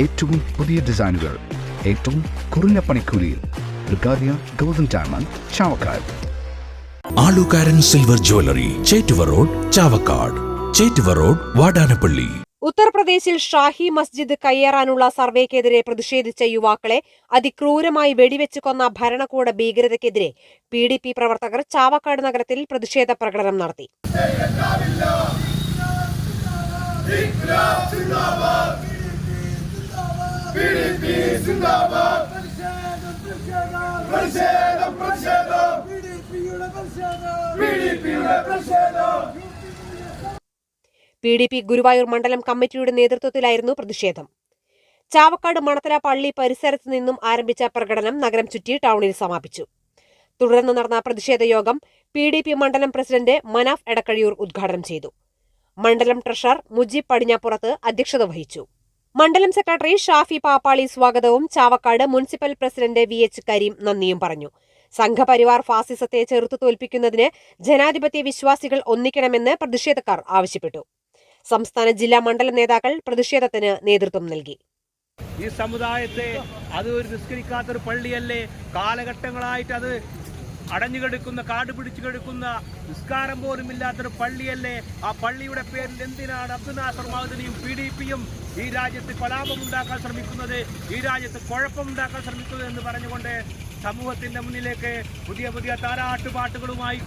ഏറ്റവും പുതിയ ഡിസൈനുകൾ ഏറ്റവും കുറഞ്ഞ പണിക്കൂലിയിൽ ബ്രിഗാദിയ golden diamond Chavakkad. Alukkaran silver jewellery, Chettuva road, Chavakkad. Chettuva road, Vadanappally. ഉത്തർപ്രദേശിൽ ഷാഹി മസ്ജിദ് കയ്യേറാനുള്ള സർവേക്കെതിരെ പ്രതിഷേധിച്ച യുവാക്കളെ അതിക്രൂരമായി വെടിവെച്ച് കൊന്ന ഭരണകൂട ഭീകരതയ്ക്കെതിരെ PDP പ്രവർത്തകർ ചാവക്കാട് നഗരത്തിൽ പ്രതിഷേധ പ്രകടനം നടത്തി. PDP ഗുരുവായൂർ മണ്ഡലം കമ്മിറ്റിയുടെ നേതൃത്വത്തിലായിരുന്നു പ്രതിഷേധം. ചാവക്കാട് മണത്തല പള്ളി പരിസരത്ത് നിന്നും ആരംഭിച്ച പ്രകടനം നഗരം ചുറ്റി ടൗണിൽ സമാപിച്ചു. തുടർന്ന് നടന്ന പ്രതിഷേധ യോഗം PDP മണ്ഡലം പ്രസിഡന്റ് മനാഫ് എടക്കഴിയൂർ ഉദ്ഘാടനം ചെയ്തു. മണ്ഡലം ട്രഷറർ മുജീബ് പടിഞ്ഞാപ്പുറത്ത് അധ്യക്ഷത വഹിച്ചു. മണ്ഡലം സെക്രട്ടറി ഷാഫി പാപ്പാളി സ്വാഗതവും Chavakkad municipal president VH Kareem നന്ദിയും പറഞ്ഞു. സംഘപരിവാർ ഫാസിസത്തെ ചെറുത്തു തോൽപ്പിക്കുന്നതിന് ജനാധിപത്യ വിശ്വാസികൾ ഒന്നിക്കണമെന്ന് പ്രതിഷേധക്കാർ ആവശ്യപ്പെട്ടു. സംസ്ഥാന ജില്ലാ മണ്ഡല നേതാക്കൾ പ്രതിഷേധത്തിന് നേതൃത്വം നൽകി. ഈ സമുദായത്തെ അത് ഒരു നിസ്കരിക്കാത്തൊരു പള്ളിയല്ലേ, കാലഘട്ടങ്ങളായിട്ട് അത് അടഞ്ഞുകിടക്കുന്ന, കാട് പിടിച്ചു കിടക്കുന്ന, നിസ്കാരം പോലും ഇല്ലാത്തൊരു പള്ളിയല്ലേ. ആ പള്ളിയുടെ പേരിൽ എന്തിനാണ് അബ്ദുൽ നാസർ മൗദനിയും PDPയും ഈ രാജ്യത്ത് കലാപമുണ്ടാക്കാൻ ശ്രമിക്കുന്നത്, ഈ രാജ്യത്ത് കുഴപ്പമുണ്ടാക്കാൻ ശ്രമിക്കുന്നത് എന്ന് പറഞ്ഞുകൊണ്ട് സമൂഹത്തിന്റെ മുന്നിലേക്ക് പുതിയ പുതിയ താരാട്ടുപാട്ടുകളുമായി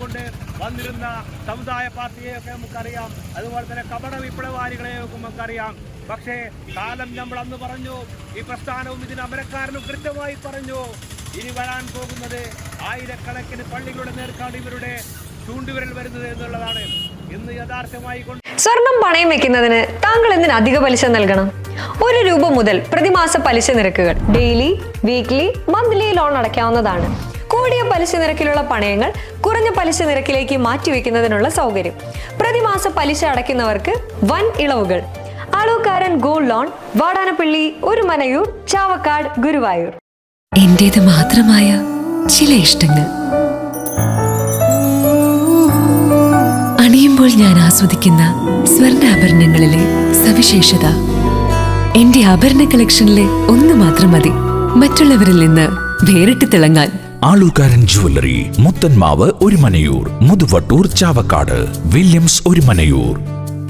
വന്നിരുന്ന സമുദായ പാർട്ടിയെയൊക്കെ നമുക്കറിയാം. അതുപോലെ തന്നെ കപട വിപ്ലവകാരികളെയൊക്കെ നമുക്കറിയാം. പക്ഷേ കാലം നമ്മൾ അന്ന് പറഞ്ഞു, ഈ പ്രസ്ഥാനവും ഇതിന് അമരക്കാരനും കൃത്യമായി പറഞ്ഞു, ഇനി വരാൻ പോകുന്നത് ആയിരക്കണക്കിന് പള്ളികളുടെ നേർക്കാണ് ഇവരുടെ ചൂണ്ടുവിരൽ വരുന്നത് എന്നുള്ളതാണ്. ഇന്ന് യഥാർത്ഥമായി സ്വർണം പണയം വെക്കുന്നതിന് താങ്കൾ എന്തിന് അധിക പലിശ നൽകണം? 1 രൂപ മുതൽ പ്രതിമാസ പലിശ നിരക്കുകൾ ഡെയിലി, വീക്ക്ലി, മന്ത്ലി ലോൺ അടയ്ക്കാവുന്നതാണ്. കൂടിയ പലിശ നിരക്കിലുള്ള പണയങ്ങൾ കുറഞ്ഞ പലിശ നിരക്കിലേക്ക് മാറ്റിവെക്കുന്നതിനുള്ള സൗകര്യം. പ്രതിമാസ പലിശ അടയ്ക്കുന്നവർക്ക് വൻ ഇളവുകൾ. ആലുകാരൻ ഗോൾഡ് ലോൺ, വാടാനപ്പള്ളി, ഒരുമനയൂർ, ചാവക്കാട്, ഗുരുവായൂർ. എന്റേത് മാത്രമായ ചില ഇഷ്ടങ്ങൾ അണിയുമ്പോൾ ഞാൻ ആസ്വദിക്കുന്ന സ്വർണ്ണാഭരണങ്ങളിലെ സവിശേഷത. എന്റെ ആഭരണ കളക്ഷനിലെ ഒന്ന് മാത്രം മതി മറ്റുള്ളവരിൽ നിന്ന് വേറിട്ട് തിളങ്ങാൻ. ആലുകാരൻ ജ്വല്ലറി, മുത്തൻമാവ്, ഒരുമനയൂർ, മുതുവട്ടൂർ, ചാവക്കാട്, വില്യംസ്, ഒരുമനയൂർ.